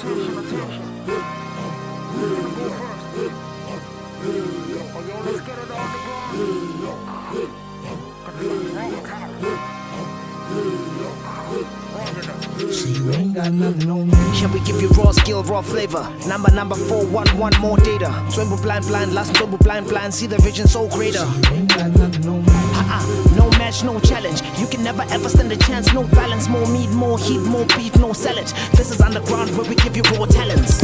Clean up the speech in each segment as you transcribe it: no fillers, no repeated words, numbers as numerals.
Attention, attention. Who's gonna go first? Oh, yo, let's get it on the ground. So you ain't got nothing on me. Shall we give you raw skill, raw flavor? Number 411, more data. Swimble blind, last swimble blind. See the vision so greater. So you ain't got nothing on me. No match, no challenge. You can never ever stand a chance. No balance, more meat, more heat, more beef, no salad. This is underground where we give you raw talents.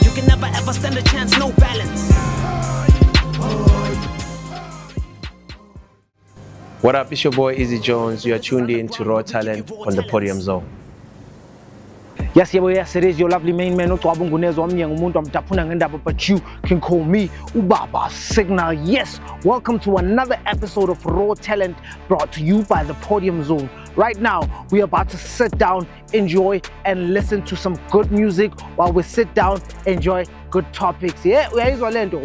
You can never ever stand a chance, no balance. What up, it's your boy Izzy Jonze. You are tuned in to Raw Talent on the Podium Zone. Yes, it is your lovely main man. But you can call me Ubaba Signal. Yes, welcome to another episode of Raw Talent brought to you by the Podium Zone. Right now, we are about to sit down, enjoy, and listen to some good music while we sit down, enjoy good topics. Yeah, we are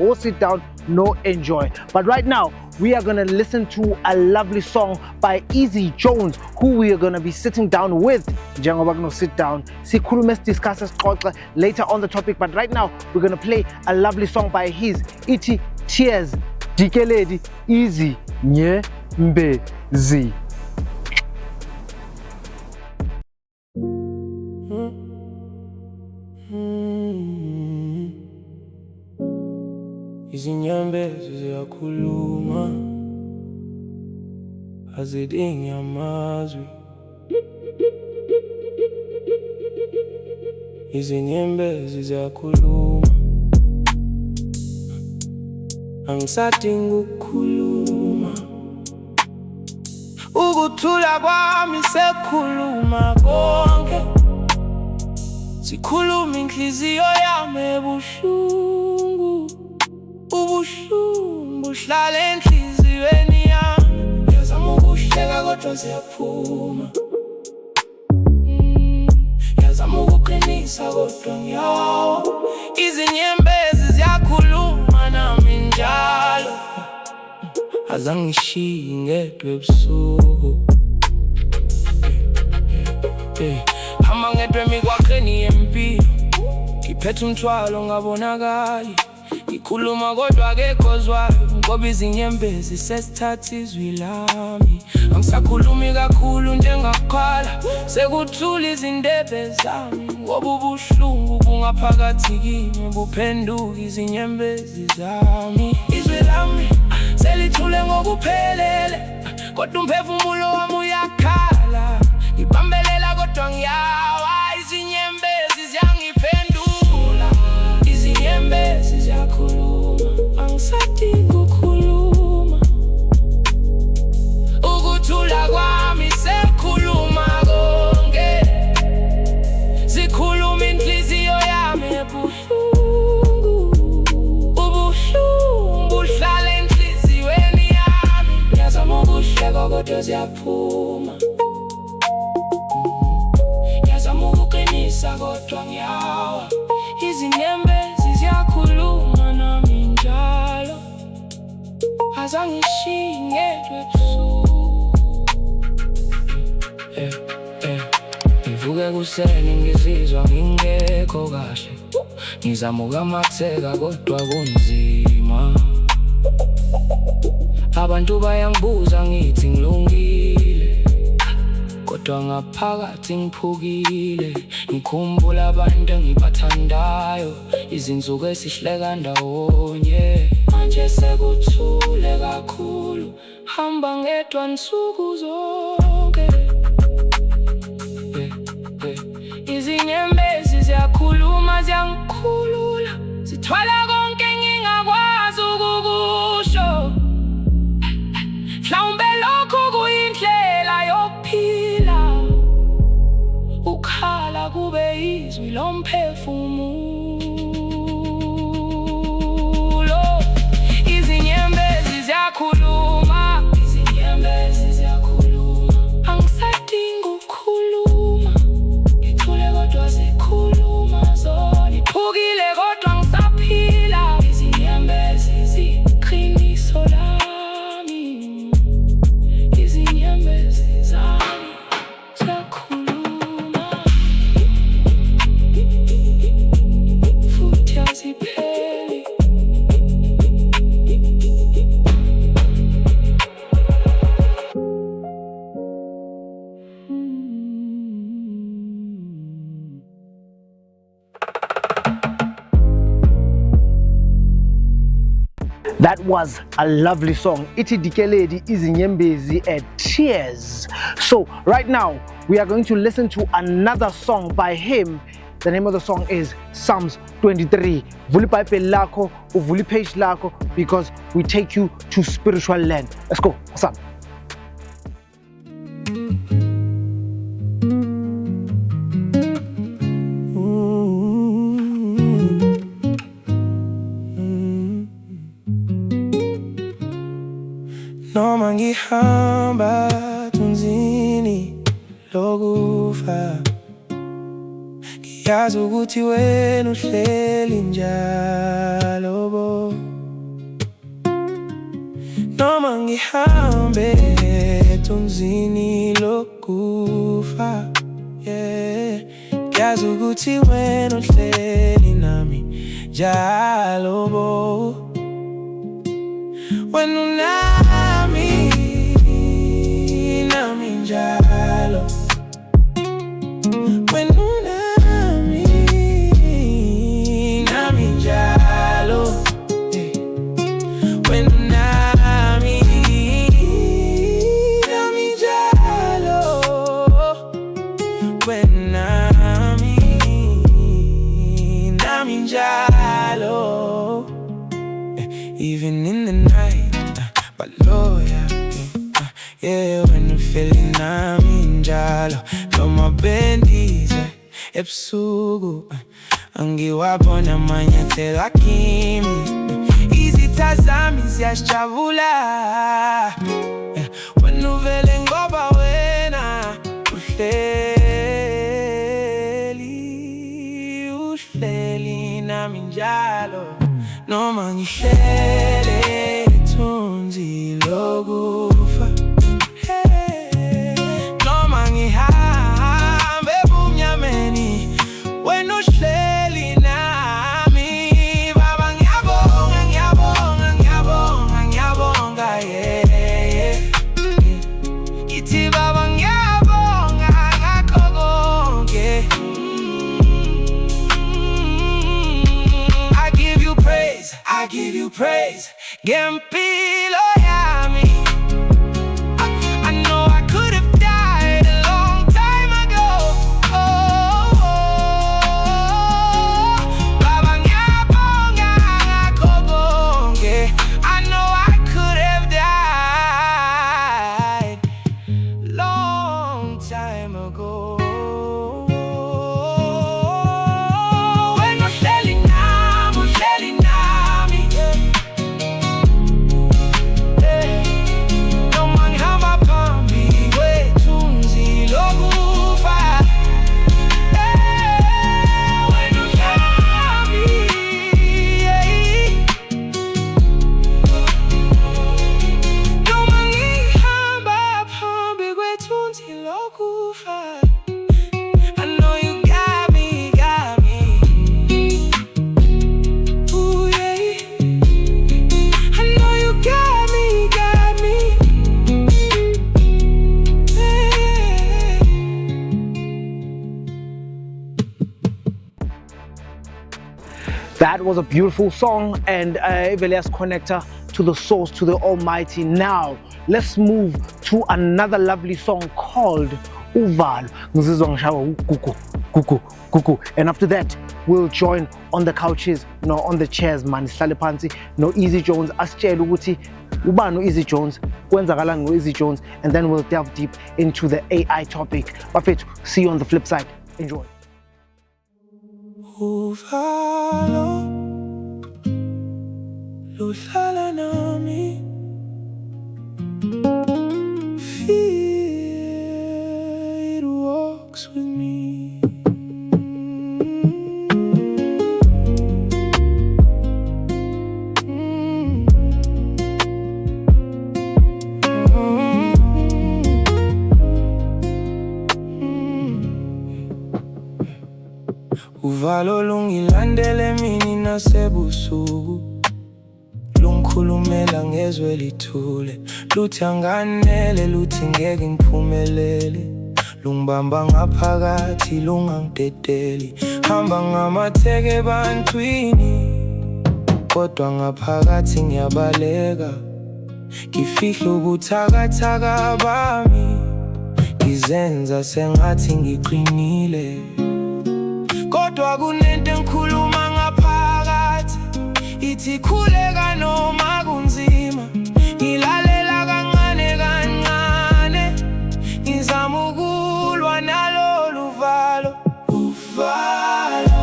all sit down, no enjoy. But right now, we are gonna listen to a lovely song by Izzy Jonze, who we are gonna be sitting down with. Njengoba kuno sit down, sikhulume discuss later on the topic. But right now, we're gonna play a lovely song by his Ithi Tears Dikeledi Izzy Nye Mbezi. Izinyembezi ziyakhuluma azidingi amazwi. Izinyembezi ziyakhuluma angisadingi ukukhuluma. Ukuthula kwami sekhuluma konke. Sikhuluma inhliziyo yami ebuhlungu. Ubuhlungu buhlala enhliziyweni yami. Ngiyazama ukuhleka kodwa ziyaphuma. Ngiyazama ukuqinisa kodwa ngiyawa. Izinyembezi ziyakhuluma nami njalo. Azangishiyi ngedwa ebusuku. Hamba ngedwa emikwaqeni yempilo. Ngiphethe umthwalo ngabonakali. Ngikhuluma kodwa akekho ozwayo ngoba izinyembezi sesithatha izwi lami. Angisakhulumi kakhulu njengaqala, sekuthula izindebe zami ngoba ubuhlungu bungaphakathi kimi buphenduka izinyembezi zami. Izwi lami selithule ngokuphelele kodwa umphefumulo wami uyakhala. Ngibambelela kodwa ngiyawa, izinyembezi ziyangiphendula. Izinyembezi ziyakhuluma angisadingi ukukhuluma. Ukuthula kwami sekhuluma konke. Sikhuluma inhliziyo yami ebuhlungu. Ubuhlungu buhlala enhliziyweni yami. Ngiyazama ukuhleka kodwa ziyaphuma. Ngiyazama ukuqinisa kodwa ngiyawa. Izinyembezi ziyakhuluma nami njalo. Azangishiyi ngedwa ebusuku. Ngivuke kuseni ngizizwa ngingekho kahle. Ngizamuka amatheka kodwa kunzima. Abantu bayangibuza ngithi ngilungile kodwa ngaphakathi ngiphukile. Ngikhumbula abantu engibathandayo, izinsuku esihleka ndawonye. Manje sekuthule kakhulu, hamba ngedwa nsuku zonke. Izinyembezi ziyakhuluma ziyangikhulula. Zithwala konke ngingakwazi ukukusho. Mhlawumbe lokhu kuyindlela yokuphila. Ukhala kube izwi lomphefumulo. Izinyembezi ziyakhuluma. Izinyembezi ziyakhuluma angisadingi ukukhuluma. Ngithule kodwa zikhuluma zona. Ngiphukile kodwa ngisaphila. Izinyembezi ziqiniso lami. Izinyembezi That was a lovely song. Iti Dikeledi Izinyembezi at Tears. So right now we are going to listen to another song by him. The name of the song is Psalms 23. Vuli pipe lako, uvuli page lako, because we take you to spiritual land. Let's go. What's up? Noma ngihamba thunzini lokufa, ngiyazi ukuthi wena uhleli njalo bo. Noma ngihambe thunzini lokufa, yeah, ngiyazi ukuthi wena uhleli nami njalo bo. When unami, nami njalo. When unami, nami njalo. When unami, nami njalo. When unami, nami njalo. Even in the night, but loya, yeah, when you feeling nami njalo. Lo mabendize ebusuku, angiwabona amanyathelo akimi. Izitha zami ziyasijabula, when uvele ngoba wena uhleli nami njalo. Noma ngihlele ithunzi lokufa, noma ngihambe ebumnyameni, wena uhleli nami. Baba ngiyabonga, ngiyabonga, ngiyabonga, ngiyabonga, yeah. Ngithi baba ngiyabonga ngakho konke. I give you praise, ngempilo yami. I know I could have died a long time ago. Baba ngiyabonga ngakho konke. I know I could have died long time ago. That was a beautiful song and Evelia's connector to the source, to the Almighty. Now, let's move to another lovely song called Uvalo. And after that, we'll join on the couches, on the chairs, man. No Izzy Jones, asitshele ukuthi ubani Izzy Jones, kwenzakalani ngo Izzy Jones, and then we'll delve deep into the AI topic. Bafethu, see you on the flip side. Enjoy. Uvalo luhlala nami, fear it walks with me. Uvalo lungilandele mini nasebusuku, lungikhulumela ngezwe lithule, luthi anganele, luthi ngeke ngiphumelele, lungibamba ngaphakathi lungangidedeli, hamba ngamatheke ebantwini, kodwa ngaphakathi ngiyabaleka. Ngifihla ubuthakathaka bami, ngizenza sengathi ngiqinile, kodwa kunento engikhuluma ngaphakathi ithi khuleka noma kunzima. Ngilalela kancane kancane, ngizama ukulwa nalolu valo. Uvalo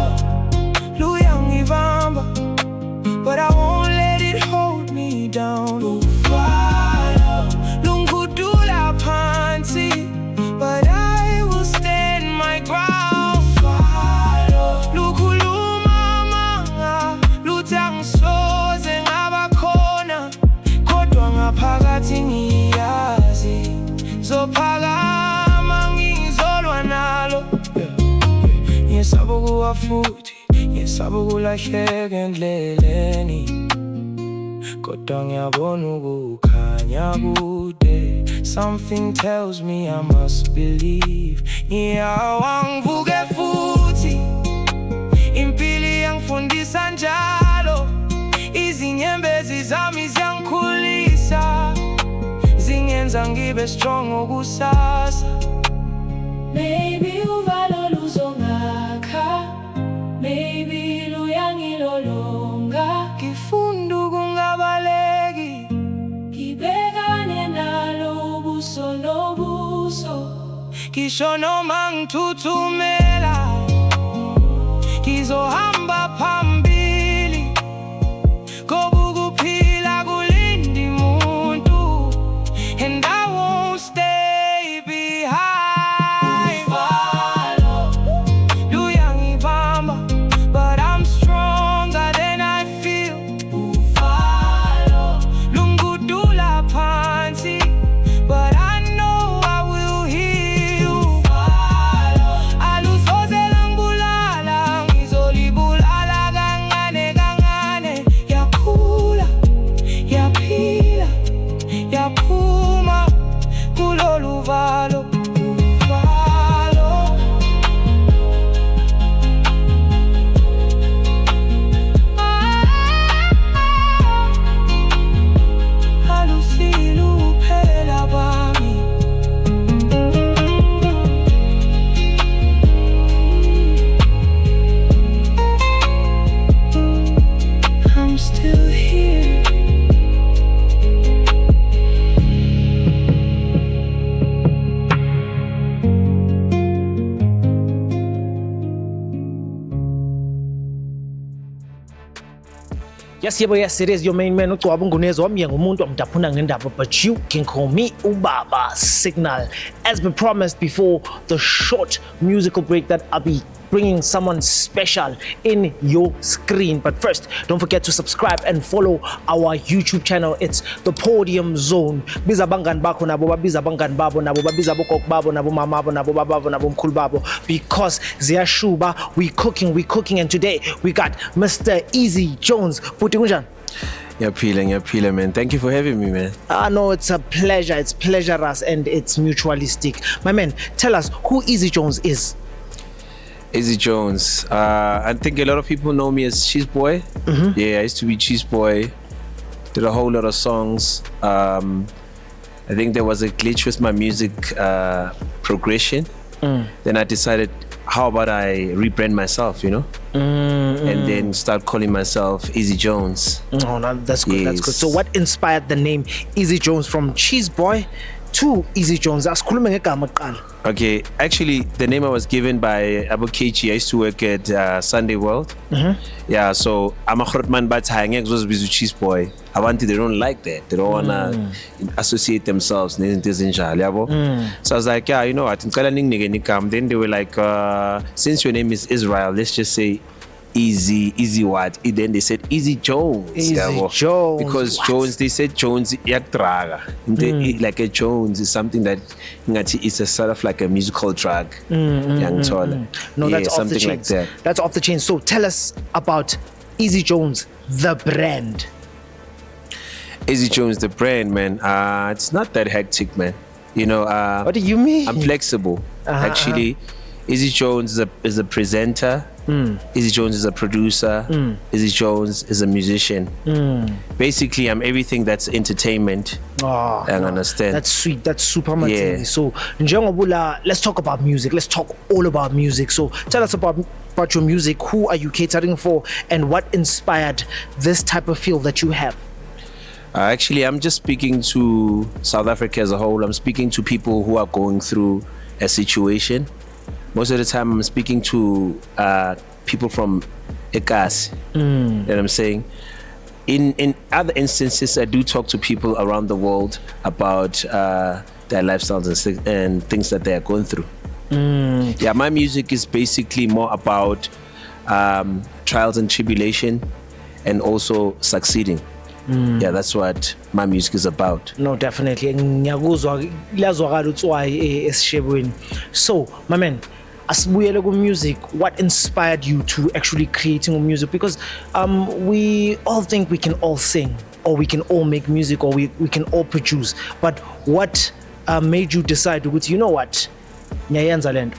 luyangibamba, but I won't let it hold me down. Uvalo lungidudula phansi, but I will stand my ground. Uvalo lukhuluma amanga, luthi angisoze ngaba khona, kodwa ngaphakathi ngiyazi zophakama ngizolwa nalo. Ngiyesaba ukuwa futhi, ngiyesaba ukulahleka endleleni, kodwa ngiyabona ukukhanya kude. Something tells me I must believe. Ngiyawa ngivuke futhi, impilo iyangifundisa njalo. Izinyembezi zami ziyangikhulisa, zingenza ngibe strong okusasa. Maybe uvalo luzongakha, maybe luyangilolonga. Ngifunda ukungabaleki, ngibhekane nalo ubuso nobuso. Ngisho noma ngithuthumela, ngizohamba phambili, ngoba ukuphila kulindi muntu, and I won't stay behind. Uvalo luyangibamba, but I'm stronger than I feel. Uvalo lungidudula phansi, but I know I will heal. Uvalo alusoze langibulala, ngizolibulala kancane kancane. Yakhula, yaphila, yaphuma kulolu valo. Uvalo alusile ukuphela kwami. I'm still here. Yes, yes, it is your main man uCwaba Nguneza wami ngumuntu amdaphuna ngendaba, but you can call me Ubaba Signal. As we promised before the short musical break that I'll be bringing someone special in your screen. But first, don't forget to subscribe and follow our YouTube channel. It's The Podium Zone. Biza bangani bakho nabo babiza abangani babo nabo babiza abogogo babo nabo mama babo nabo bababo nabo mkhulu babo, because ziyashuba, we cooking, and today we got Mr. Izzy Jones. Buti kunjani? Ngiyaphila man. Thank you for having me, man. No, it's a pleasure. It's pleasurous and it's mutualistic. My man, tell us who Izzy Jones is. Izzy Jones. I think a lot of people know me as Cheese Boy. Yeah, I used to be Cheese Boy. Did a whole lot of songs. I think there was a glitch with my music progression. Then I decided, how about I rebrand myself, you know? And then start calling myself Izzy Jones. Oh, no, that's good. Yes. That's good. So what inspired the name Izzy Jones from Cheese Boy to Izzy Jones? Okay, actually, the name I was given by Abu Kechi. I used to work at Sunday World. Yeah, so I'm a Khotman, but I'm a Cheese Boy. I wanted, they don't like that. They don't want to associate themselves. So I was like, yeah, you know what? Then they were like, since your name is Israel, let's just say Izzy what? Then they said Izzy Jones. Izzy Jones. Because what? Jones, they said Jones yakdraga. Like a Jones is something that it's a sort of like a musical drag. No, that's off the chain. Like that. That's off the chain. So tell us about Izzy Jones, the brand. Izzy Jones, the brand, man. It's not that hectic, man. You know. What do you mean? I'm flexible. Actually, Izzy Jones is a presenter. Izzy Jonze is a producer. Izzy Jonze is a musician. Basically, I'm everything that's entertainment. I understand. That's sweet. That's super much. Yeah. So, Njengobula, let's talk about music. Let's talk all about music. So, tell us about your music. Who are you catering for, and what inspired this type of feel that you have? Actually, I'm just speaking to South Africa as a whole. I'm speaking to people who are going through a situation. Most of the time, I'm speaking to people from Ekas. You know what I'm saying? In other instances, I do talk to people around the world about their lifestyles and things that they are going through. Yeah, my music is basically more about trials and tribulation, and also succeeding. Yeah, that's what my music is about. No, definitely. So, my man, asibuyele music, what inspired you to actually creating music? Because we all think we can all sing, or we can all make music, or we can all produce. But what made you decide to, you know what? Nyayenza lento.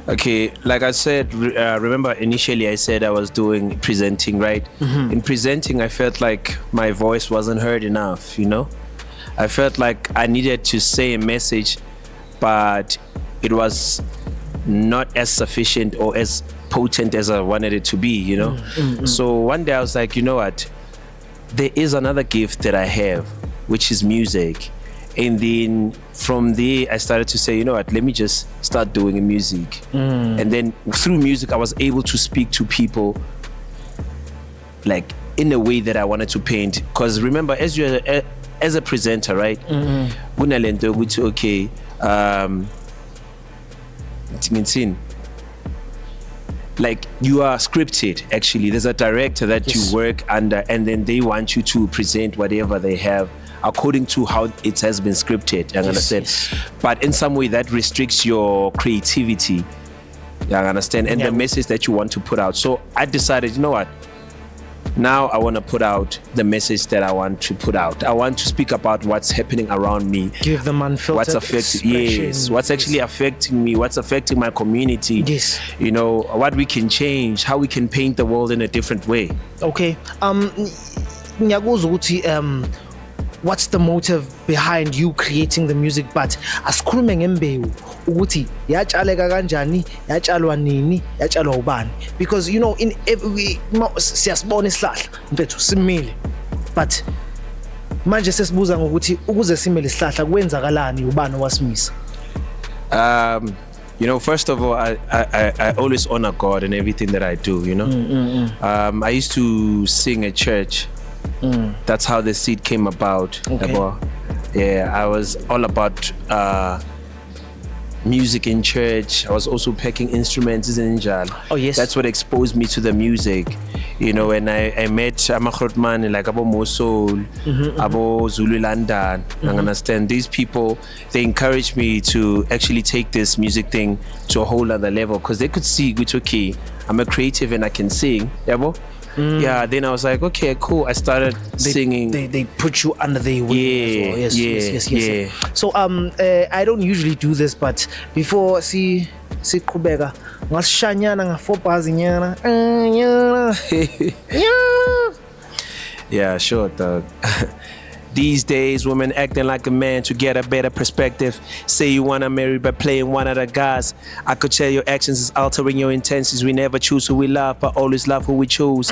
Okay, like I said, remember initially I said I was doing presenting, right? In presenting, I felt like my voice wasn't heard enough, you know? I felt like I needed to say a message, but it was not as sufficient or as potent as I wanted it to be, you know? So one day I was like, you know what? There is another gift that I have, which is music. And then from there, I started to say, you know what, let me just start doing music. And then through music, I was able to speak to people like in a way that I wanted to paint. Because remember, as a presenter, right? Okay, like you are scripted. Actually, there's a director that you work under, and then they want you to present whatever they have according to how it has been scripted. You understand? But in some way that restricts your creativity. You understand? And the message that you want to put out. So I decided, you know what? Now I want to put out the message that I want to put out. I want to speak about what's happening around me. Give them unfiltered what's affecting, what's actually affecting me, what's affecting my community. You know, what we can change, how we can paint the world in a different way. Okay. What's the motive behind you creating the music? But asikhulume ngembewu ukuthi yatshaleka kanjani, yatshalwa nini, yatshalwa ubani? Because you know, in every siyasibona isihlahla mfethu simile, but manje sesibuza ngokuthi ukuze simile isihlahla kwenzakalani, ubani wasimisa? You know, first of all, I always honor God in everything that I do, you know. I used to sing at church. That's how the seed came about. Okay. Yeah, I was all about music in church. I was also packing instruments in Njalo. Oh yes. That's what exposed me to the music. You know, and I met Amakrotman like Abo Mosol, Abo Zulu Landan. I understand these people, they encouraged me to actually take this music thing to a whole other level, because they could see, okay, I'm a creative and I can sing. Yeah, then I was like, okay, cool. I started singing. They put you under the wing as well. Yes. So I don't usually do this, but before si Kubega, ngashanyana nga 4 bars nyana. Yeah, sure, dog. These days, women acting like a man to get a better perspective. Say you wanna marry by playing one of the guys. I could tell your actions is altering your intentions. We never choose who we love, but always love who we choose.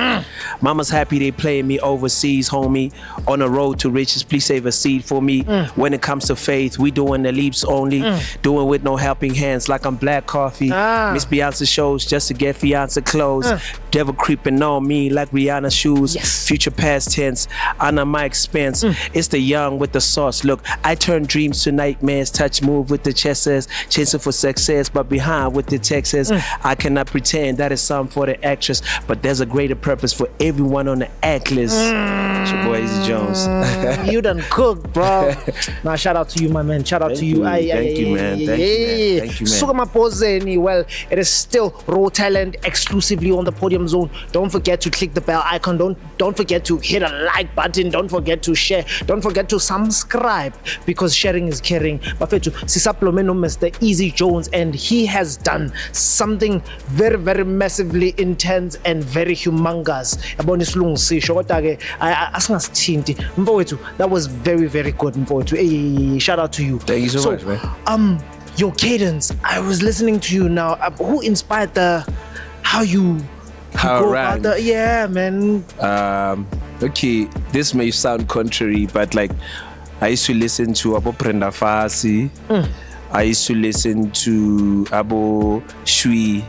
Mama's happy they playing me overseas, homie. On the road to riches, please save a seed for me. When it comes to faith, we doing the leaps only. Doing with no helping hands like I'm black coffee. Miss Beyonce shows just to get fiance clothes. Devil creeping on me like Rihanna shoes. Future past tense, under my expense. It's the young with the sauce. Look, I turn dreams to nightmares. Touch move with the chest says, chasing for success, but behind with the text says, I cannot pretend that is something for the actress, but there's a greater purpose for everyone on the act list. It's your boy Izzy Jonze. You done cooked, bro. Now shout out to you, my man. Shout out to you. Thank you, man. Thank you, man. Sukama Poseni. Well, it is still Raw Talent exclusively on the Podium Zone. Don't forget to click the bell icon. Don't forget to hit a like button. Don't forget to share. Don't forget to subscribe because sharing is caring. Bafethu, sisaplomeno Mr. Izzy Jones, and he has done something very, very massively intense and very humongous. Yabona isilungu sisho kodwa ke asingasithinti. Mfowethu, that was very, very good, mfowethu. Hey, shout out to you. Thank you so much, man. Your cadence. I was listening to you now. Who inspired how you go rhyme. about yeah, man. Okay, this may sound contrary, but like I used to listen to Abo Prenda Fasi. I used to listen to Abo Shui. You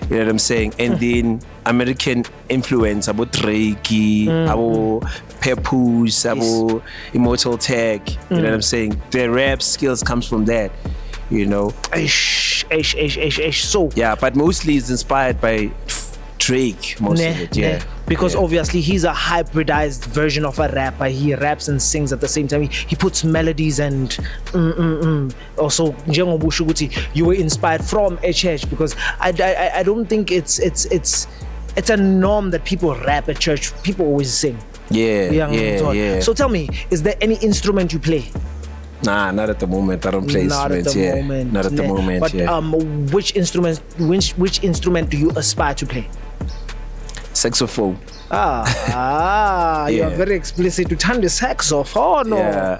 know what I'm saying? And then American influence, Abo Drake, Abo Peppus, Abo Immortal Tech. You know what I'm saying? Their rap skills comes from that. You know. So yeah, but mostly it's inspired by Drake, most of it, yeah. Because obviously he's a hybridized version of a rapper. He raps and sings at the same time. He puts melodies and also njengobusho ukuthi you were inspired from HH, because I don't think it's a norm that people rap at church. People always sing. Yeah. So tell me, is there any instrument you play? Nah, not at the moment. I don't play instruments. Not at the moment. But which instrument do you aspire to play? Saxophone. Yeah. You are very explicit to turn the saxophone. Yeah.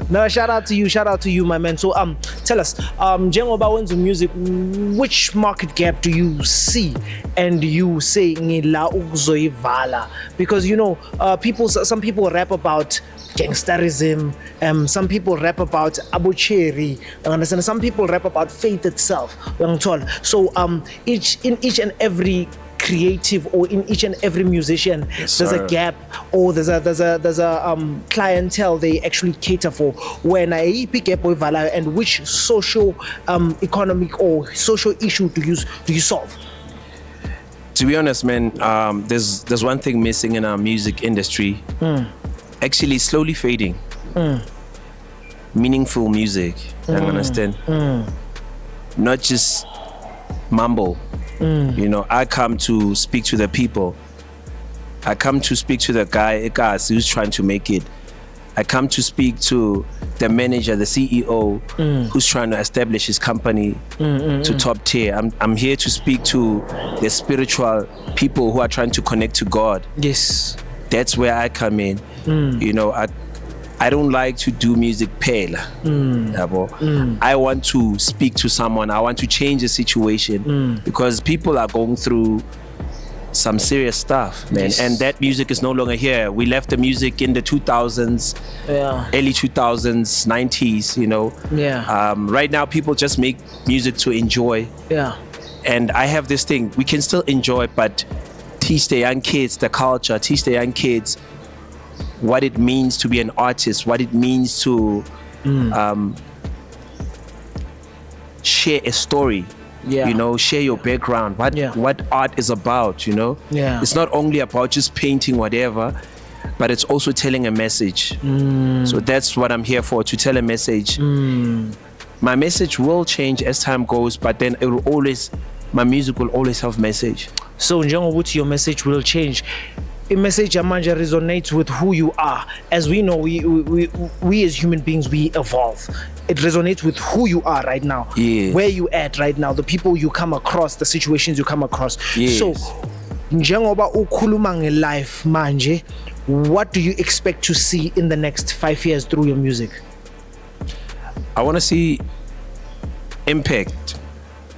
No, shout out to you, my man. So tell us, njengoba wenza music, which market gap do you see and you say ngila ukuzoyivala? Because you know, some people rap about gangsterism, some people rap about abucheri, understand? Some people rap about faith itself. So each and every creative, or in each and every musician, there's a gap, or there's a clientele they actually cater for. When I pick up with Vala, and which social, economic or social issue do you solve? To be honest, man, there's one thing missing in our music industry. Actually, slowly fading. Meaningful music. You understand? Not just mumble. You know, I come to speak to the people. I come to speak to the guy who's trying to make it. I come to speak to the manager, the CEO, who's trying to establish his company to top tier. I'm here to speak to the spiritual people who are trying to connect to God. Yes. That's where I come in. You know, I don't like to do music pale. I want to speak to someone. I want to change the situation because people are going through some serious stuff, man. Yes. And that music is no longer here. We left the music in the 2000s, early 2000s, 90s, you know. Right now, people just make music to enjoy. And I have this thing, we can still enjoy, but teach the young kids the culture, teach the young kids what it means to be an artist, what it means to share a story. You know, share your background, what art is about, you know. It's not only about just painting whatever, but it's also telling a message. So that's what I'm here for, to tell a message. My message will change as time goes, but then my music will always have message. So njengokuthi your message will change, a message manje resonates with who you are. As we know, we as human beings, we evolve. It resonates with who you are right now, where you at right now, the people you come across, the situations you come across. So njengoba ukhuluma nge-life manje, what do you expect to see in the next 5 years through your music? I want to see impact.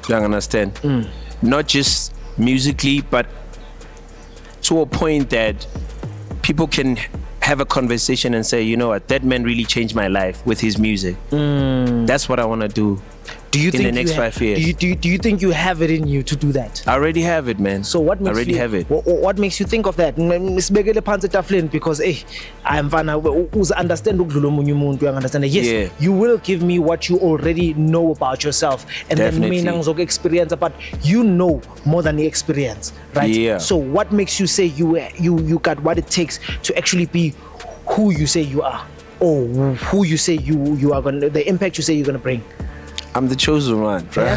You understand? Not just musically, but to a point that people can have a conversation and say, you know what, that man really changed my life with his music. That's what I want to do. Do you think in the next 5 years? Do you think you have it in you to do that? I already have it, man. So what makes what makes you think of that? Because I'm fana understand understand. Yes, you will give me what you already know about yourself, and definitely. Then experience, but you know more than the experience, right? So what makes you say you got what it takes to actually be who you say you are, or who you say you are gonna, the impact you say you're gonna bring? I'm the chosen one, bro.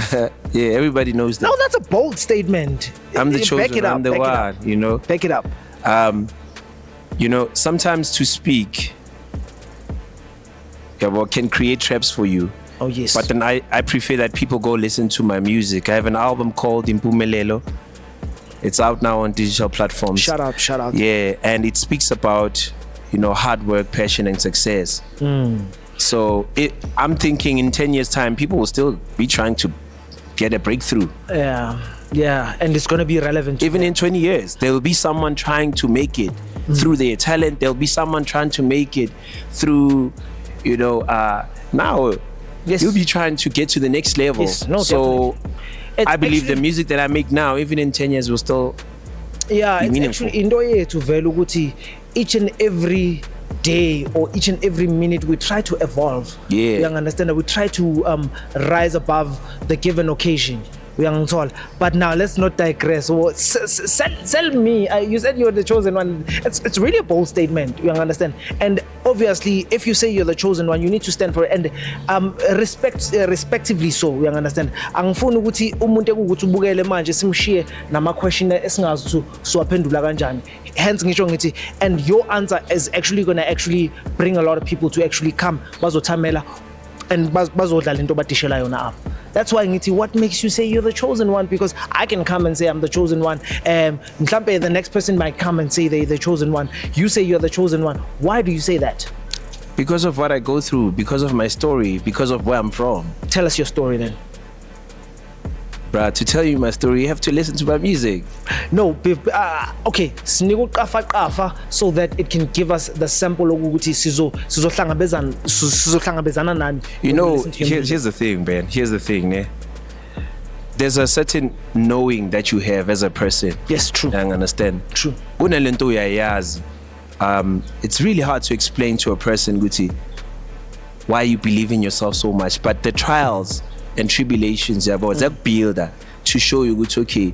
Yeah, everybody knows that. No, that's a bold statement. I'm the chosen. Back it up, I'm the one, you know. Back it up. you know, sometimes to speak, can create traps for you. Oh yes. But then I prefer that people go listen to my music. I have an album called Impumelelo. It's out now on digital platforms. Shout out. Yeah, and it speaks about, you know, hard work, passion, and success. So I'm thinking in 10 years' time, people will still be trying to get a breakthrough. Yeah, and it's gonna be relevant. Even in 20 years, there will be someone trying to make it through their talent. There'll be someone trying to make it through, you know, now Yes. you'll be trying to get to the next level. Yes, no, so It's I believe actually- the music that I make now, even in 10 years, will still yeah, be it's meaningful. actually into yethu vele ukuthi each and every day or each and every minute we try to evolve. Yeah. You understand that we try to rise above the given occasion. But now let's not digress. Sell me. You said you're the chosen one. It's really a bold statement. You understand? And obviously, if you say you're the chosen one, you need to stand for it and respectively so. You understand? Angifuni ukuthi umuntu ekuthi ubukele manje simshiye nama question esingazi ukuthi siwaphendula kanjani. Hence ngisho ngithi, and your answer is actually going to actually bring a lot of people to actually come bazothamela and bazodlala into badishela yona apha. That's why ngithi, what makes you say you're the chosen one? Because I can come and say I'm the chosen one. Mhlampe the next person might come and say they're the chosen one. You say you're the chosen one. Why do you say that? because of what I go through, because of my story, because of where I'm from. Tell us your story then. Bruh, to tell you my story, you have to listen to my music. No, okay, siniku qafa so that it can give us the sample ukuthi sizohlangabezana nani. You know, here's the thing, man. Here's the thing, ne? There's a certain knowing that you have as a person. Yes, true. I understand. True. Unalento uyayazi. It's really hard to explain to a person, Guti, why you believe in yourself so much. But the trials and tribulations, yeah, but that builder to show you, Guti, okay,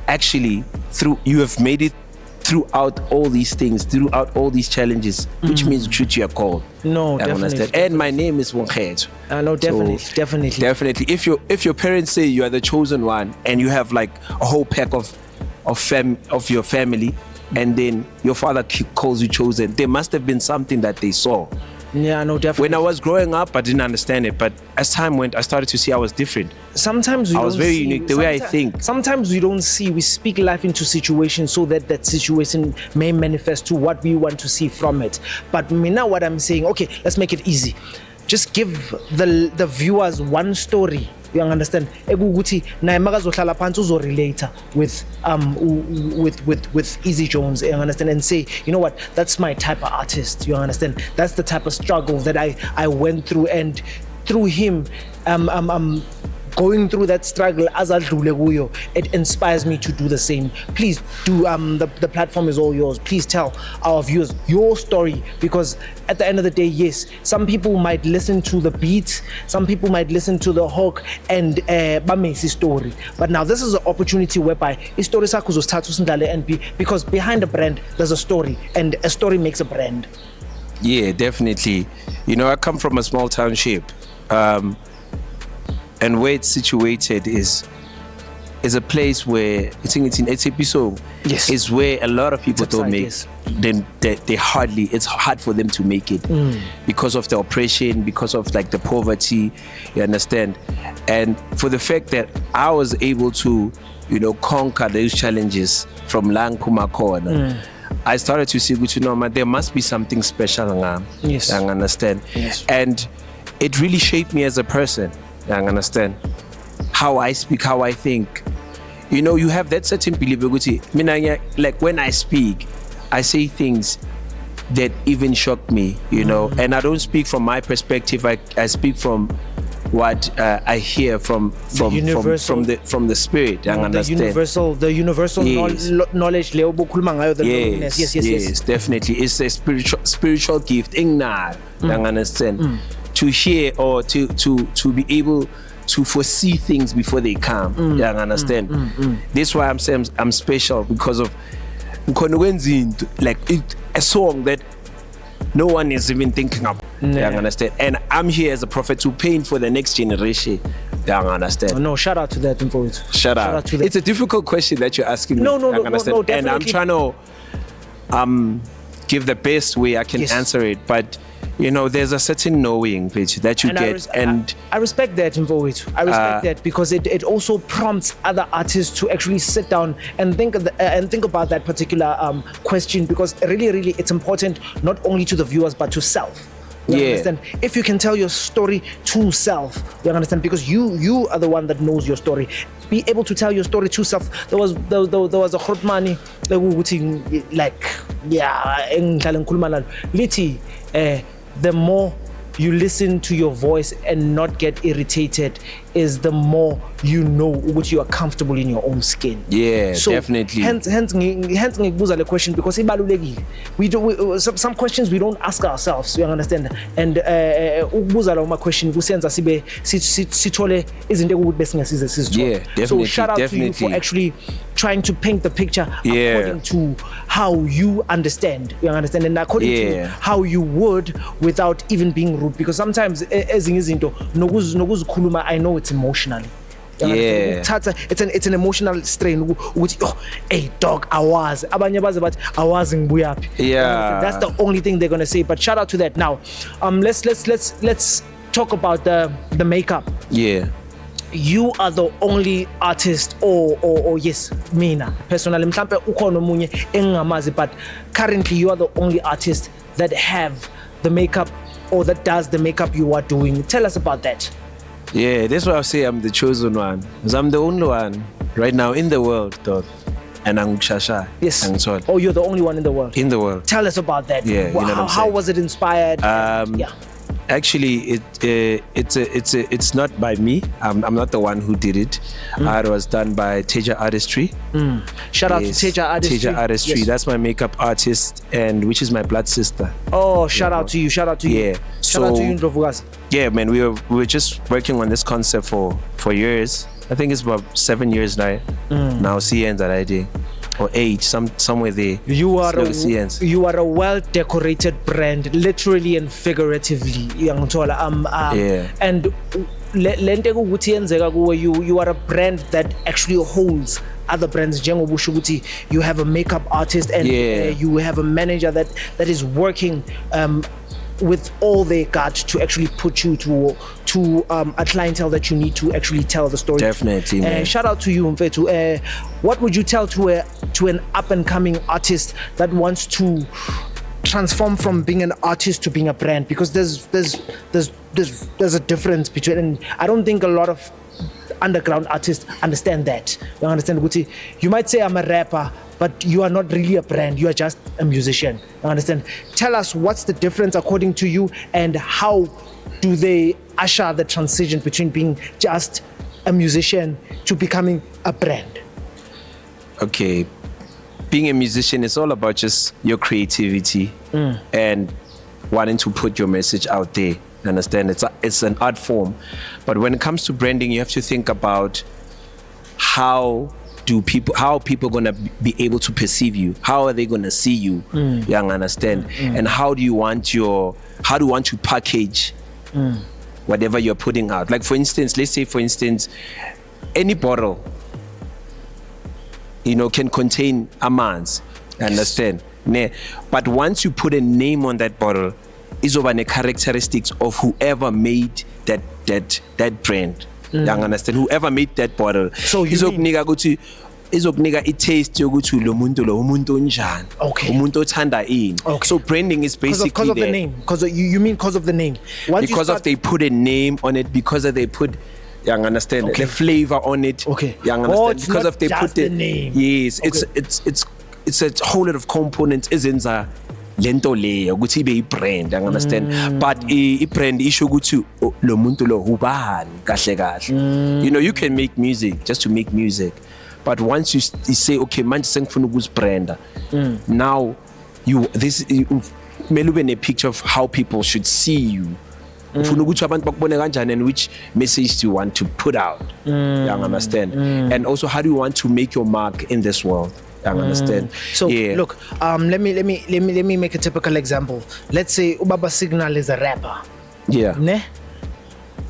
actually, you have made it throughout all these things, throughout all these challenges, which means you are called. No, I definitely. understand. And my name is Wonget. No, definitely, definitely. Definitely. If your parents say you are the chosen one and you have like a whole pack of your family, and then your father calls you chosen, there must have been something that they saw. Yeah, no, definitely. When I was growing up, I didn't understand it, but as time went, I started to see I was different. Sometimes I was very unique, the way I think. Sometimes we don't see, we speak life into situations so that that situation may manifest to what we want to see from it. But me now what I'm saying, okay, let's make it easy. Just give the viewers one story. You understand? Ekuguthi naye makazohlala phansi uzorelate with Izzy Jonze, you understand, and say, you know what, that's my type of artist, you understand, that's the type of struggle that I went through, and through him going through that struggle as adlule kuyo, it inspires me to do the same. Please do, the platform is all yours. Please tell our viewers your story, because at the end of the day, yes, some people might listen to the beat, some people might listen to the hook and bamesi story, but now this is an opportunity whereby story sakho uzosithatha usindlale NP, because behind a brand there's a story, and a story makes a brand. Yeah, definitely. You know, I come from a small township, and where it's situated is a place where I think it's in Etepiso. Yes. Is where a lot of people don't make. Yes. Then they hardly. It's hard for them to make it because of the oppression, because of like the poverty. You understand? And for the fact that I was able to, you know, conquer those challenges from Lang Kumakona. I started to see, you know, man, there must be something special. Yes. I understand. Yes. And it really shaped me as a person. I understand how I speak, how I think. You know, you have that certain belief. Like when I speak, I say things that even shock me, you know, and I don't speak from my perspective. I speak from what I hear from the spirit. I understand. The universal Yes. knowledge. Yes, definitely. It's a spiritual gift. I understand. To hear or to be able to foresee things before they come. I understand. That's why I'm saying I'm special, because of like a song that no one is even thinking of. I understand. And I'm here as a prophet to paint for the next generation. I understand. No, shout out to that info. Shout out to that. It's a difficult question that you're asking me. No, I understand. definitely. And I'm trying to give the best way I can answer it, but you know, there's a certain knowing which that you get, I respect that, Mfowethu. I respect that because it also prompts other artists to actually sit down and think about that particular question, because really it's important not only to the viewers but to self. You understand? If you can tell your story to self, you understand? Because you are the one that knows your story. Be able to tell your story to self. There was a Khotmani the more you listen to your voice and not get irritated is the more you know what you are comfortable in your own skin. Yeah, so definitely. Hence ngikubuza le question because ibalulekile. Some questions we don't ask ourselves, you understand? And ukubuza lawo question kusenza sibe sithole izinto ukuthi besingasize sizithola. Yeah, definitely. So shout out to you for actually trying to paint the picture according to how you understand, and according to how you would without even being rude, because sometimes ezinye izinto nokuzikhuluma I know it's emotionally. It's an emotional strain. Hey dog, abanye baze bathi awazi ngibuyaphi. That's the only thing they're gonna say. But shout out to that. Now, let's talk about the makeup. Yeah. You are the only artist, or yes, mina personally, mhlampe ukhona omunye engingamazi, but currently you are the only artist that have the makeup or that does the makeup you are doing. Tell us about that. Yeah, that's why I say I'm the chosen one, because I'm the only one right now in the world, dog. And I'm Shasha. Yes. Oh, you're the only one in the world. In the world. Tell us about that. Yeah. How was it inspired? Actually, it's not by me. I'm not the one who did it. It was done by Teja Artistry. Shout out to Teja Artistry. Teja Artistry. Yes. That's my makeup artist, and which is my blood sister. Oh, shout out to you. Shout out to you. Yeah. Shout out to you, Ndlovukazi. Yeah, man. We were just working on this concept for years. I think it's about 7 years now. Now, see that idea. Or 8, somewhere there. You are a well-decorated brand, literally and figuratively. And you are a brand that actually holds other brands. You have a makeup artist and you have a manager that is working with all they got to actually put you to a clientele that you need to actually tell the story. Definitely, man. Shout out to you, Mfethu. What would you tell to an up-and-coming artist that wants to transform from being an artist to being a brand? Because there's a difference between, and I don't think a lot of underground artists understand that. You understand, Guti? You might say I'm a rapper, but you are not really a brand. You are just a musician. You understand? Tell us what's the difference according to you, and how do they usher the transition between being just a musician to becoming a brand? Okay, being a musician is all about just your creativity and wanting to put your message out there. Understand? It's an art form, but when it comes to branding, you have to think about how people gonna be able to perceive you. How are they gonna see you? You understand? And how do you want to package whatever you're putting out? Like, for instance, let's say any bottle, can contain amanzi. Understand? But once you put a name on that bottle, it's over the characteristics of whoever made that brand. You understand? Whoever made that bottle. So izokunika i-taste yokuthi lo muntu onjani, umuntu othanda ini. So branding is basically because of the name. You mean because of the name? Because they put a name on it, because they put, you understand, the flavor on it. Okay. You understand? It's because not of they just put the name. Yes, it's a whole lot of components ezenza lento leyo ukuthi ibe i-brand, you understand? But i-brand isho ukuthi lo muntu lo ubani kahle. You can make music just to make music, but once you say, okay, manje sengifuna ukuzibranda, now kumele ube ne-picture of how people should see you. Ufuna ukuthi abantu bakubone kanjani, and which message do you want to put out? You understand? And also, how do you want to make your mark in this world? I understand. So look, let me make a typical example. Let's say Ubaba Signal is a rapper. Yeah. Ne?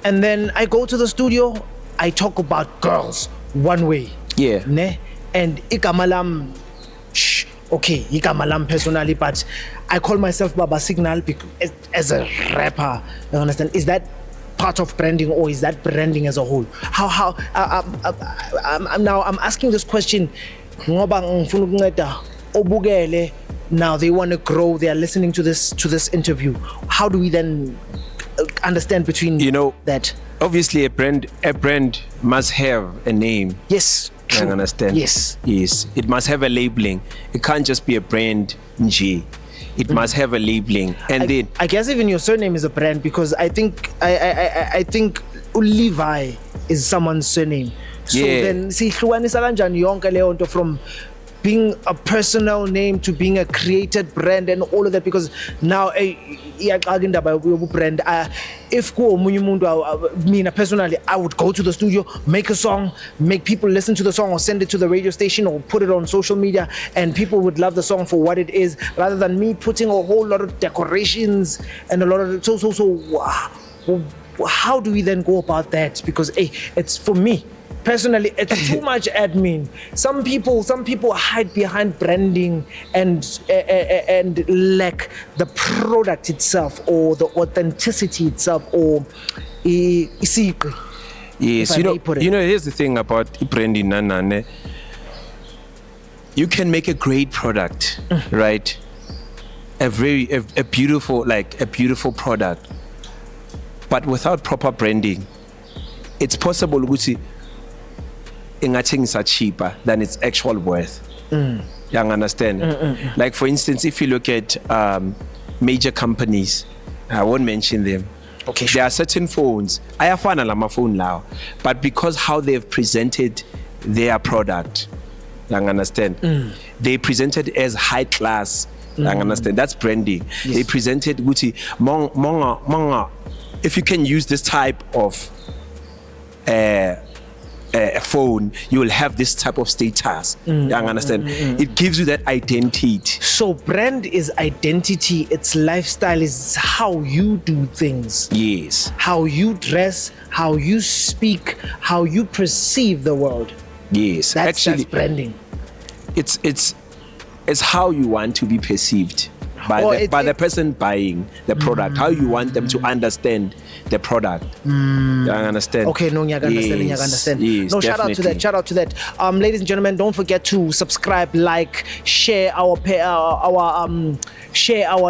And then I go to the studio, I talk about girls one way. Yeah. Ne? And ikamalam okay, igama lam personally, but I call myself Baba Signal as a rapper. You understand? Is that part of branding, or is that branding as a whole? How I'm asking this question ngoba ngifuna ukunceda obukele. Now they want to grow. They are listening to this interview. How do we then understand between that? Obviously, a brand must have a name. Yes. I understand. Yes. It must have a labeling. It can't just be a brand. It must have a labeling, and then I guess even your surname is a brand, because I think Levi is someone's surname. So then sihlukanisa kanjani yonke leyo nto from being a personal name to being a created brand and all of that, because now brand if me personally, I would go to the studio, make a song, make people listen to the song, or send it to the radio station, or put it on social media, and people would love the song for what it is, rather than me putting a whole lot of decorations and a lot of how do we then go about that? Because it's, for me personally, it's too much admin. Some people hide behind branding and lack the product itself, or the authenticity itself, or yes. Here's the thing about branding, Nanane. You can make a great product, right? A beautiful product, but without proper branding, it's possible to things are cheaper than its actual worth. You understand? Like, for instance, if you look at major companies, I won't mention them. Okay, there are certain phones. I have my phone now, but because how they've presented their product, you understand? They presented as high class. You understand? That's branding. Yes. They presented Gucci monga. If you can use this type of a phone, you will have this type of status. You understand? It gives you that identity. So brand is identity, its lifestyle is how you do things. Yes. How you dress, how you speak, how you perceive the world. Yes. That's branding. It's how you want to be perceived by the person buying the product, how you want them to understand the product. You understand? Okay, no, I understand. Yes, no, definitely. shout out to that. Ladies and gentlemen, don't forget to subscribe, like, share our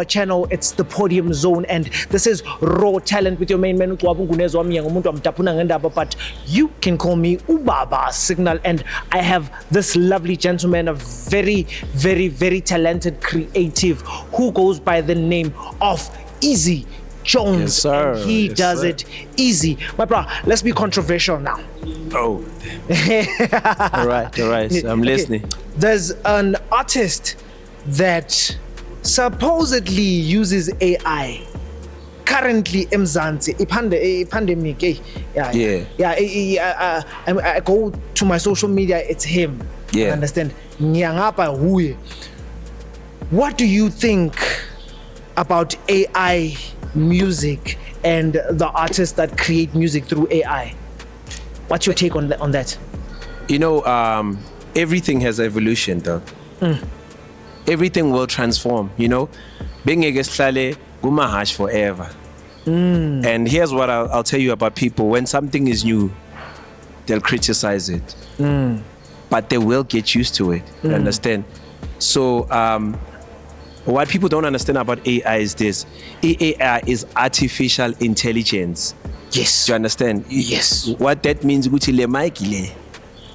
channel. It's the Podium Zone, and this is Raw Talent with your main man. But you can call me Ubaba Signal, and I have this lovely gentleman, a very, very, very talented creative who goes by the name of Izzy. Jonze. Yes, sir. And he does it easy. My bro, let's be controversial now. Oh. All right. I'm listening. There's an artist that supposedly uses AI. Currently, Mzansi, pandemic. I go to my social media, it's him. Yeah. Understand? What do you think about AI music and the artists that create music through AI? What's your take on that? Everything has evolution, though. Everything will transform, Being a guestlale, gumahash forever. And here's what I'll tell you about people. When something is new, they'll criticize it. But they will get used to it. You understand? So, what people don't understand about AI is this. AI is artificial intelligence. Yes. Do you understand? Yes. What that means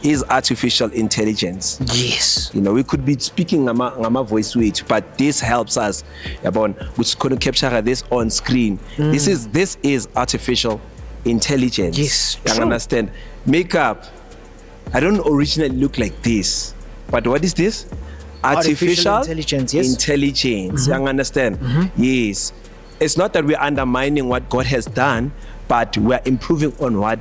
is artificial intelligence. Yes. We could be speaking ngama voice switch, but this helps us about which could capture this on screen. This is artificial intelligence. Yes. You understand? Makeup. I don't originally look like this, but what is this? Artificial intelligence. Yes. Intelligence. You understand? Yes. It's not that we're undermining what God has done, but we're improving on what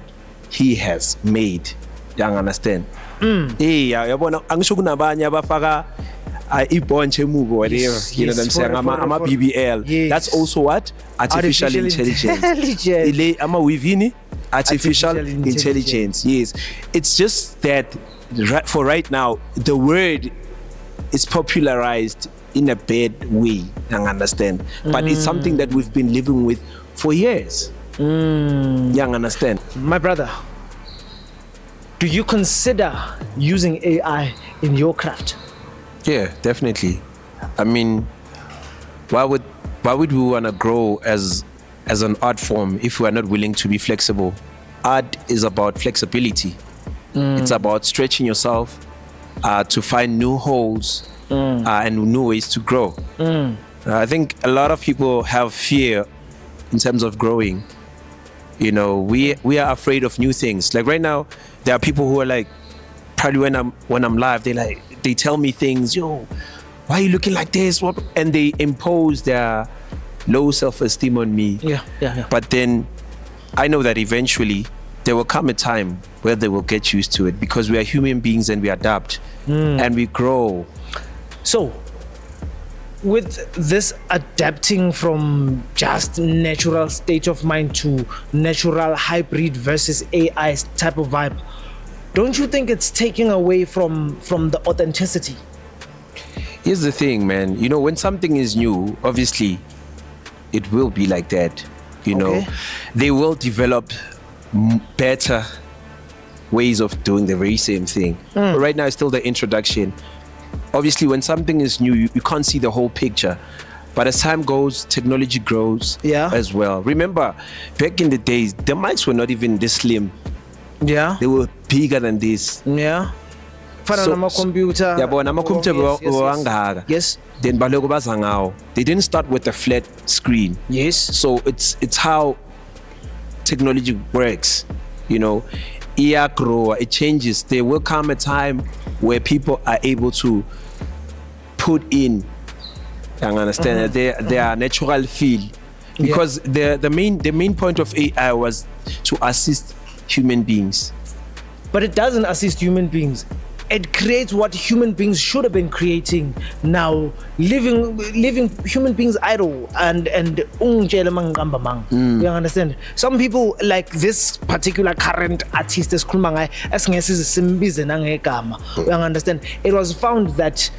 He has made. You understand? Yabona angisho kunabanye abafaka ibonche mugo whatever. You know what I'm saying? I'm a BBL. Yes. That's also what? Artificial intelligence. Ama wivini? Artificial intelligence. Yes. It's just that for right now, the word it's popularized in a bad way, I understand. But it's something that we've been living with for years. Yeah, I understand. My brother, do you consider using AI in your craft? Yeah, definitely. I mean, why would we want to grow as an art form if we are not willing to be flexible? Art is about flexibility. It's about stretching yourself to find new holes and new ways to grow. I think a lot of people have fear in terms of growing. You know, we are afraid of new things. Like right now, there are people who are like, probably when I'm live, they tell me things. Yo, why are you looking like this? What? And they impose their low self-esteem on me. Yeah. But then I know that eventually there will come a time where they will get used to it, because we are human beings and we adapt and we grow. So, with this adapting from just natural state of mind to natural hybrid versus AI type of vibe, don't you think it's taking away from the authenticity? Here's the thing, man. You know, when something is new, obviously, it will be like that. You know, they will develop better ways of doing the very same thing. But right now, it's still the introduction. Obviously, when something is new, you can't see the whole picture. But as time goes, technology grows as well. Remember, back in the days, the mics were not even this slim. Yeah. They were bigger than this. Yeah. Computer. Yes. Then they didn't start with a flat screen. Yes. So it's how technology works. You know, it changes. There will come a time where people are able to put in, I understand, their natural feel, because the main point of AI was to assist human beings. But it doesn't assist human beings. It creates what human beings should have been creating now, leaving human beings idle and you understand? Some people, like this particular current artist is you understand? It was found that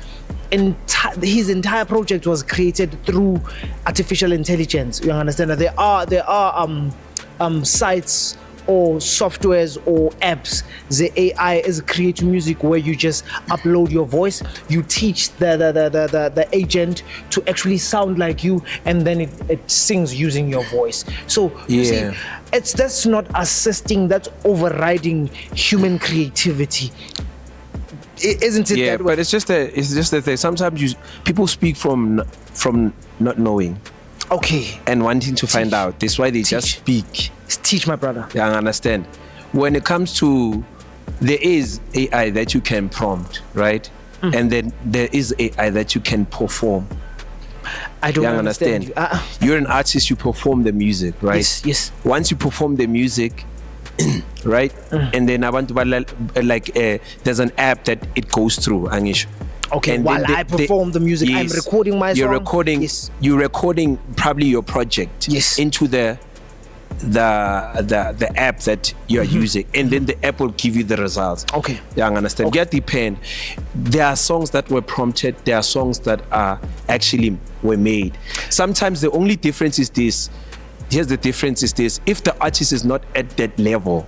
his entire project was created through artificial intelligence. You understand? There are sites or softwares or apps. The AI is create music where you just upload your voice, you teach the agent to actually sound like you, and then it sings using your voice. So you see, that's not assisting, that's overriding human creativity. Isn't it? Yeah, but it's just that thing. Sometimes people speak from not knowing. Okay. And wanting to find out. That's why they just speak. Teach, my brother. Yeah, I understand. When it comes to, there is AI that you can prompt, right? And then there is AI that you can perform. I don't understand. You're an artist, you perform the music, right? Yes. Once you perform the music, right? And then I want to there's an app that it goes through, Angish. Okay, and while I perform the music, I'm recording my song. You're recording probably your project into the app that you're using, and then the app will give you the results. Okay. Yeah, I understand. Get the pen. There are songs that were prompted, there are songs that were made. Sometimes the only difference is this. Here's the difference is this. If the artist is not at that level,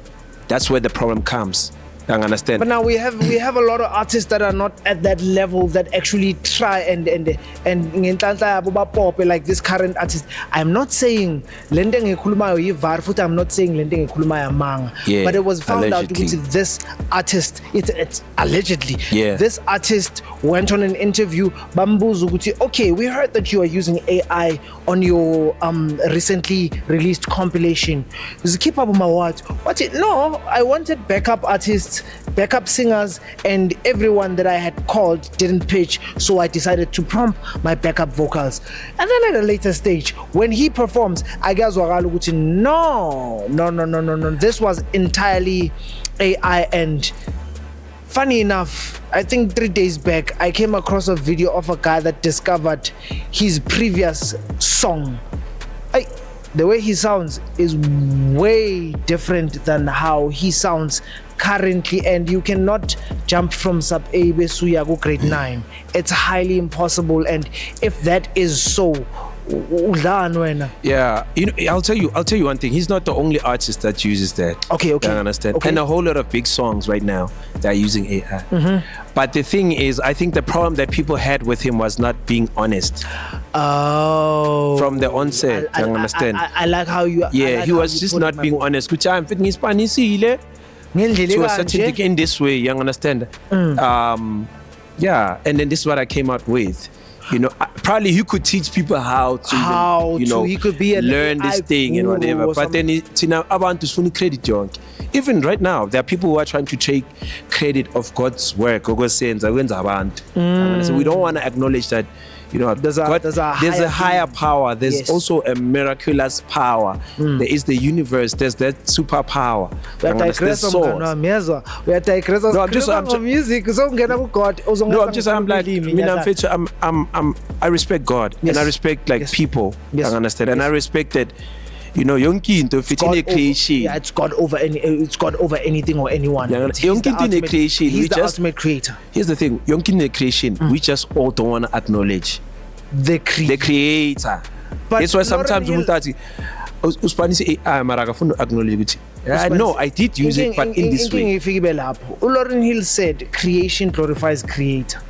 that's where the problem comes. I understand. But now we have a lot of artists that are not at that level that actually try and like this current artist. I'm not saying lending I'm not saying lending but it was found allegedly. out that this artist, it's allegedly, Yeah. this artist went on an interview. Okay, we heard that you are using AI on your recently released compilation. Keep up with my words. No, I wanted backup artists, backup singers, and everyone that I had called didn't pitch, so I decided to prompt my backup vocals. And then at a later stage, when he performs, I guess no, this was entirely AI. And funny enough, I think 3 days back, I came across a video of a guy that discovered his previous song. the way he sounds is way different than how he sounds currently, and you cannot jump from sub A besuya go grade 9. It's highly impossible, and if that is so, yeah, you know, I'll tell you one thing. He's not the only artist that uses that. Okay. I understand. Okay. And a whole lot of big songs right now that are using AI. But the thing is, I think the problem that people had with him was not being honest. Oh, From the onset, I understand? I like how you. Yeah, he was just not being honest. Which I'm fitting Spanish to a certain degree in this way, you understand? Yeah, and then this is what I came out with. You know, probably he could teach people how to, he could be learn this thing and whatever. But then now about to fully credit Jonze. Even right now, there are people who are trying to take credit of God's work. So we don't want to acknowledge that. You know, there's a higher power. There's also a miraculous power. There is the universe. There's that superpower. I respect God, and I respect people. I understand, and I respect that. You know, it's God over anything or anyone. He's the ultimate creator. Here's the thing, creation, we just all don't want to acknowledge the creator. But that's why sometimes we acknowledge it. No, I did use it, but in this way. Lauryn Hill said, creation glorifies creator.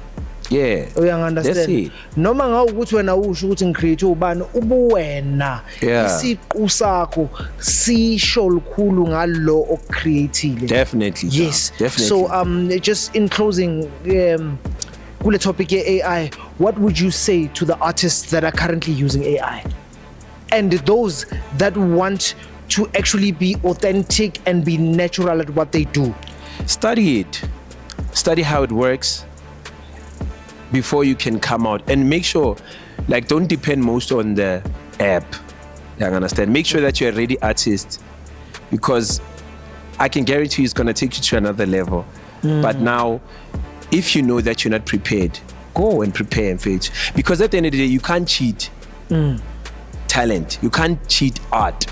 Yeah, that's it. Noma ngawukuthi wena usho ukuthi ngicreate ubani ubuwena isiqu sakho sisho lukhulu ngalo ocreatile. Definitely. Yes. Definitely. So just in closing, kule topic AI, what would you say to the artists that are currently using AI and those that want to actually be authentic and be natural at what they do? Study it. Study how it works before you can come out, and make sure, don't depend most on the app. I understand. Make sure that you're a ready artist, because I can guarantee you it's going to take you to another level. But now, if you know that you're not prepared, go and prepare and fetch, because at the end of the day, you can't cheat talent. You can't cheat art.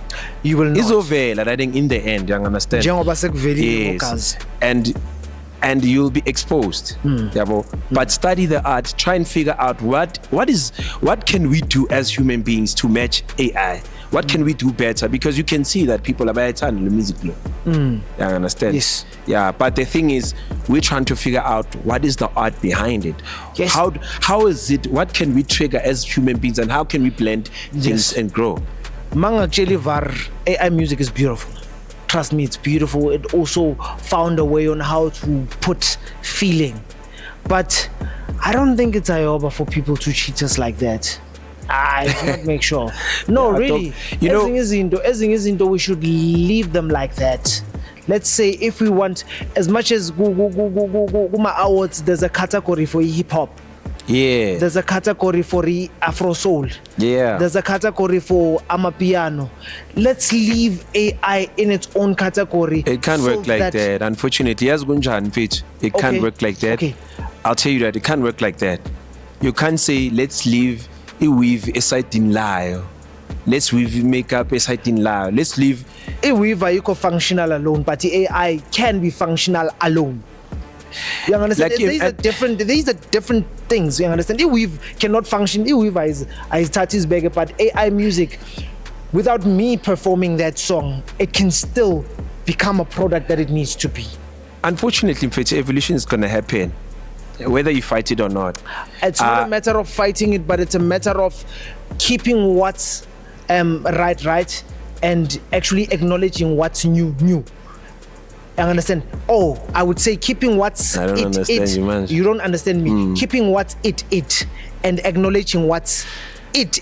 You will not. It's over, I think, in the end. You understand? Yes. And you'll be exposed. But study the art, try and figure out what can we do as human beings to match AI. What can we do better? Because you can see that people are very talented in music. I understand. Yes. Yeah, but the thing is, we're trying to figure out what is the art behind it. Yes. How is it? What can we trigger as human beings, and how can we blend things and grow? Manga Jelivar, AI music is beautiful. Trust me, it's beautiful. It also found a way on how to put feeling. But I don't think it's Ioba for people to cheat us like that. I cannot make sure. No, really. We should leave them like that. Let's say if we want, as much as Guma Awards, there's a category for hip hop. Yeah. There's a category for Afro Soul. Yeah. There's a category for Amapiano. Let's leave AI in its own category. It can't work like that. Unfortunately, it can't work like that. Okay. I'll tell you that it can't work like that. You can't say let's leave a weave a site in lie. Let's weave makeup a site in lie. Let's leave a weave you can functional alone, but the AI can be functional alone. You understand? These are different things. You understand? Weave cannot function. Weave is Tati's beggar, but AI music, without me performing that song, it can still become a product that it needs to be. Unfortunately, evolution is going to happen, whether you fight it or not. It's not a matter of fighting it, but it's a matter of keeping what's right, and actually acknowledging what's new. I understand. Oh, I would say keeping what's I don't understand you, man. You don't understand me. Keeping what's it, and acknowledging what's it.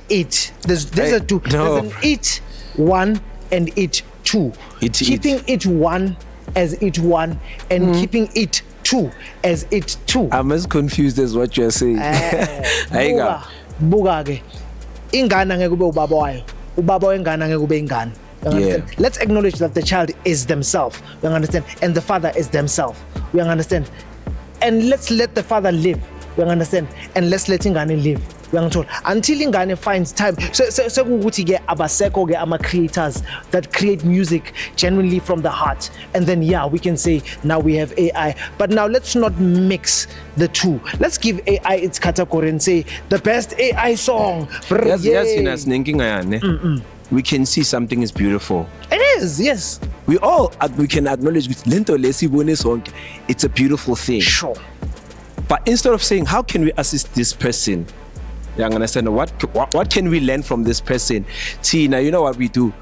There's a two. No. There's an it one and it two. Keeping it one as it one, and keeping it two as it two. I'm as confused as what you're saying. Buga ke. Ingane ngeke kube ubaba wayo. Ubaba wengane ngeke kube ingane. Yeah. Let's acknowledge that the child is themselves. You understand? And the father is themselves. We understand? And let's let the father live. You understand? And let's let Ingane live. uyangithola, until ingane finds time. Sekukuthi ke abasekho ke ama creators that create music genuinely from the heart, and then yeah, we can say now we have AI. But now let's not mix the two. Let's give AI its category and say the best AI song. We can see something is beautiful. It is, yes. We can acknowledge with lento lesibone sonke, it's a beautiful thing. Sure. But instead of saying how can we assist this person, you understand what can we learn from this person? Tina, you know what we do?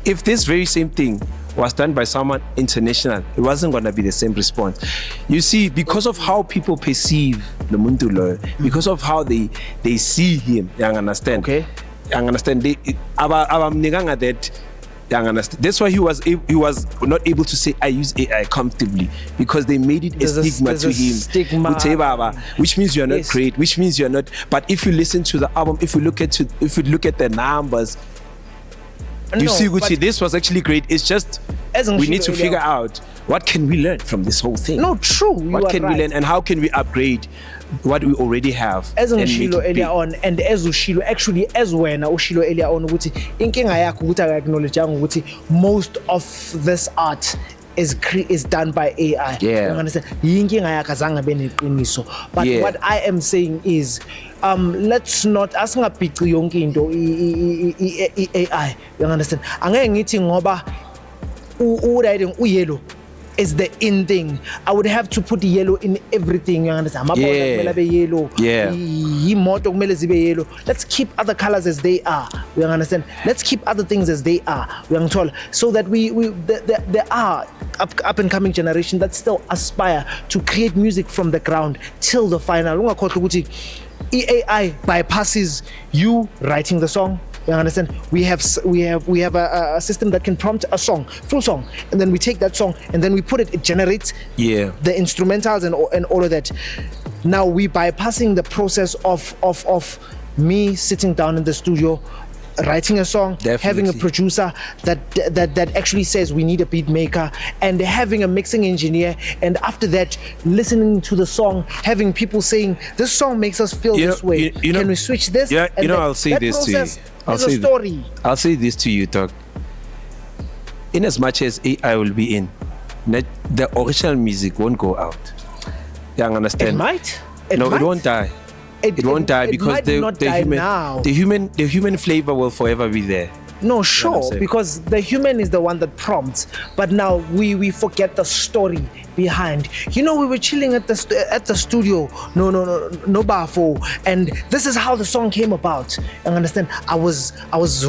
If this very same thing was done by someone international, it wasn't going to be the same response. You see, because of how people perceive the Mundulo, because of how they see him, you understand? Okay. You understand? That's why he was not able to say I use AI comfortably, because they made it a stigma to him. Stigma. Which means you're not great, which means you're not. But if you listen to the album, if you look at the numbers, you see this was actually great. It's just we need to figure out what can we learn from this whole thing. No, true. What can we learn, and how can we upgrade what we already have? As Ushilo earlier on, and as Ushilo actually as when Ushilo earlier on, inkinga yakho ukuthi acknowledge ukuthi most of this art is done by AI. Yeah. You understand? Inkinga yakho azange beneqiniso. But what I am saying is, let's not asingabhici yonke into AI. You understand? Angeke ngithi ngoba u-riding uyellow is the in thing, I would have to put yellow in everything. You understand? Yellow. Yellow. Let's keep other colors as they are. You understand? Let's keep other things as they are. So that there are up and coming generation that still aspire to create music from the ground till the final. AI bypasses you writing the song. You understand? We have a system that can prompt a song, full song, and then we take that song and then we put it generates the instrumentals and all of that. Now we bypassing the process of me sitting down in the studio, writing a song, having a producer that actually says we need a beat maker, and having a mixing engineer, and after that listening to the song, having people saying this song makes us feel this way. Can we switch this? Yeah, I'll say this to you. I'll say this to you, Doc. In as much as AI will be in, the original music won't go out. You understand? It might. It won't die. It won't die because the human flavor will forever be there. No, sure, because the human is the one that prompts, but now we forget the story behind. We were chilling at the studio, no bafo, and this is how the song came about. You understand? I was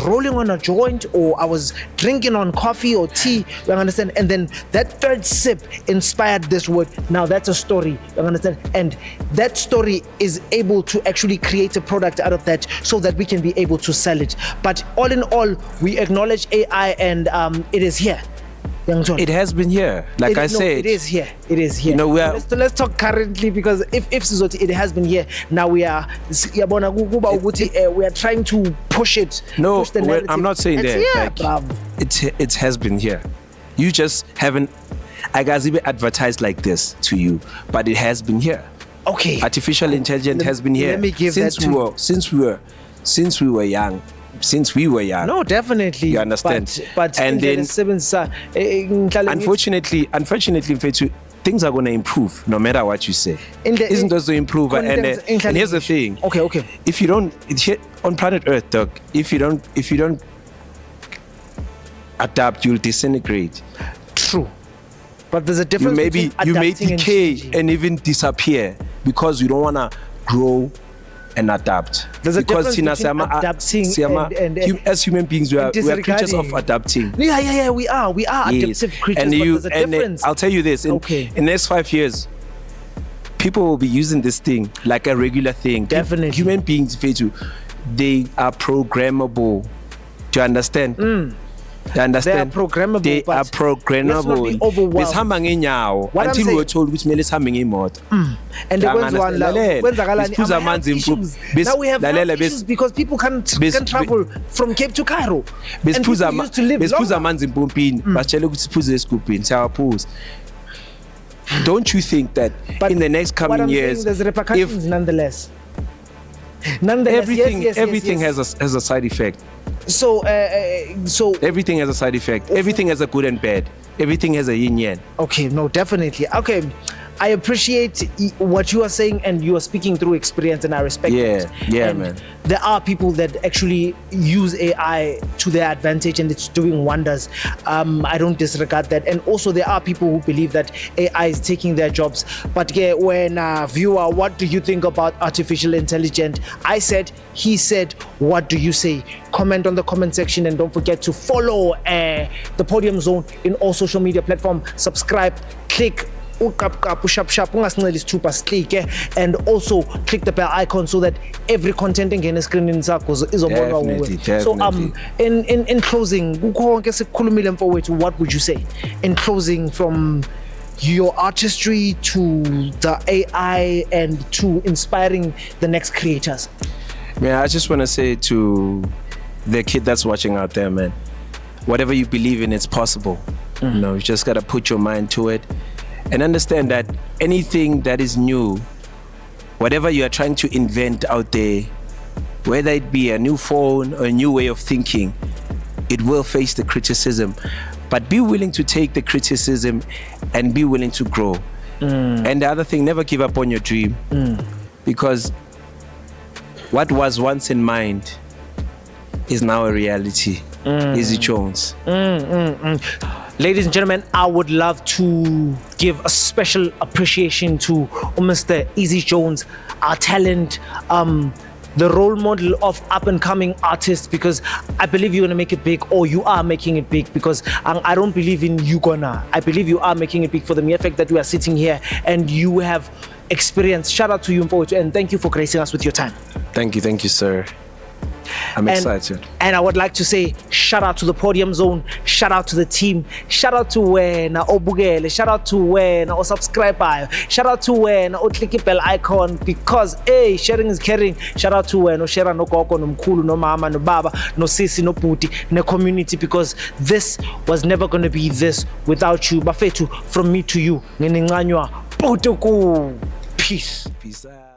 rolling on a joint, or I was drinking on coffee or tea. You understand? And then that third sip inspired this word. Now that's a story. You understand? And that story is able to actually create a product out of that, so that we can be able to sell it. But all in all, we acknowledge AI, and it is here. It has been here, I said. It is here. It is here. Let's talk currently, because if it has been here, now we are trying to push it. No, push the I'm not saying that. It has been here. You just haven't, I guess, even advertised like this to you, but it has been here. Okay. Artificial intelligence has been here. Let me give since we were young. Since we were young. No, definitely. You understand? But and then, unfortunately, things are going to improve no matter what you say. Isn't those to improve? And here's the thing. Okay. If you don't, on planet Earth, Doc, if you don't adapt, you'll disintegrate. True. But there's a difference between adapting, you may decay and even disappear because you don't want to grow and adapt. There's a difference between adapting and as human beings, we are creatures of adapting. Yeah, we are adaptive creatures. And but there's a difference. I'll tell you this: in the next 5 years, people will be using this thing like a regular thing. Definitely, human beings, they are programmable. Do you understand? You understand? They are programmable. They are programmable. Let's not be overwhelmed. Until we were told which mele sihambe ngemoto. And there was one now we have issues because people can travel from Cape to Cairo. And people used to live longer. Don't you think that in the next coming years, there's repercussions nonetheless? Nonetheless, everything yes. has a side effect. So Everything has a side effect. Everything has a good and bad. Everything has a yin yang. okay, no, definitely. Okay, I appreciate what you are saying, and you are speaking through experience, and I respect it. Yeah, And man. There are people that actually use AI to their advantage, and it's doing wonders. I don't disregard that. And also, there are people who believe that AI is taking their jobs. But yeah, when viewer, what do you think about artificial intelligence? I said, he said, what do you say? Comment on the comment section, and don't forget to follow the Podium Zone in all social media platforms. Subscribe, click and also click the bell icon so that every content in the screen is Definitely. so in closing, what would you say in closing, from your artistry to the AI and to inspiring the next creators? Man, I just want to say to the kid that's watching out there, man, whatever you believe in, it's possible. You know, you just got to put your mind to it and understand that anything that is new, whatever you are trying to invent out there, whether it be a new phone or a new way of thinking, it will face the criticism. But be willing to take the criticism and be willing to grow. And the other thing, never give up on your dream. Because what was once in mind is now a reality. Izzy Jonze. Ladies and gentlemen, I would love to give a special appreciation to Mr. Izzy Jonze, our talent, the role model of up-and-coming artists, because I believe you're gonna make it big, or you are making it big, because I don't believe in you gonna. I believe you are making it big for the mere fact that we are sitting here and you have experience. Shout out to you, and thank you for gracing us with your time. Thank you, sir. I'm excited. And I would like to say shout out to the Podium Zone, shout out to the team, shout out to Wena Obugele, shout out to Wena or subscribe, shout out to Wena or click the bell icon, because sharing is caring. Shout out to Wena, share no koko no mkulu no mama no baba no sisi no puti no community, because this was never going to be this without you. Bafetu, from me to you, ngininganywa potoku. Peace. Peace out.